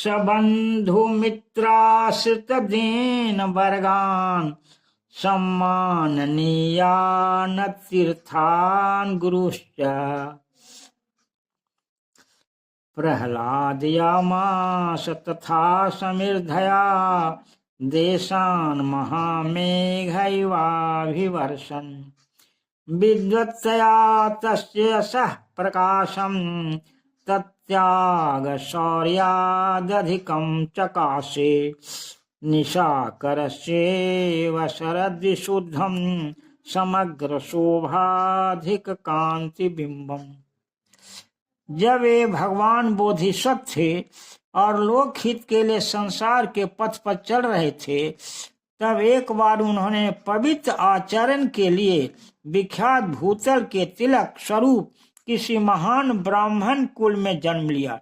सबंधु मित्राश्रित दीन वर्गान सम्माननीयान तीर्थान गुरुश्च प्रह्लादयामास तथा समिर्धया देशान महामेघैवाभिवर्षन् विद्वत्तया तस्य सः प्रकाशम् तत्याग शौर्यादधिकं चकाशे निशाकरस्येव शरद्विशुद्धं समग्र शोभाधिक कांति बिंबम। जब वे भगवान बोधिसत्व थे और लोकहित के लिए संसार के पथ पर चल रहे थे, तब एक बार उन्होंने पवित्र आचरण के लिए विख्यात भूतल के तिलक स्वरूप किसी महान ब्राह्मण कुल में जन्म लिया।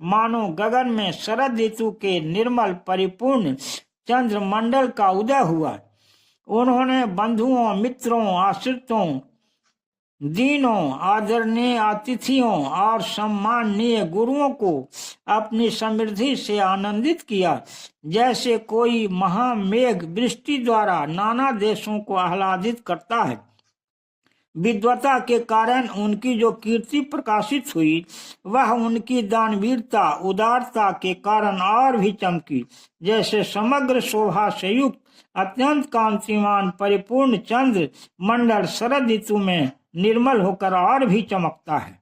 मानो गगन में शरद ऋतु के निर्मल परिपूर्ण चंद्रमंडल का उदय हुआ। उन्होंने बंधुओं, मित्रों, आश्रितों, दीनों, आदरणीय अतिथियों और सम्माननीय गुरुओं को अपनी समृद्धि से आनंदित किया, जैसे कोई महामेघ वृष्टि द्वारा नाना देशों को आह्लादित करता है। विद्वता के कारण उनकी जो कीर्ति प्रकाशित हुई, वह उनकी दानवीरता, उदारता के कारण और भी चमकी, जैसे समग्र शोभा से युक्त अत्यंत कांतिमान परिपूर्ण चंद्र मंडल शरद ऋतु में निर्मल होकर और भी चमकता है।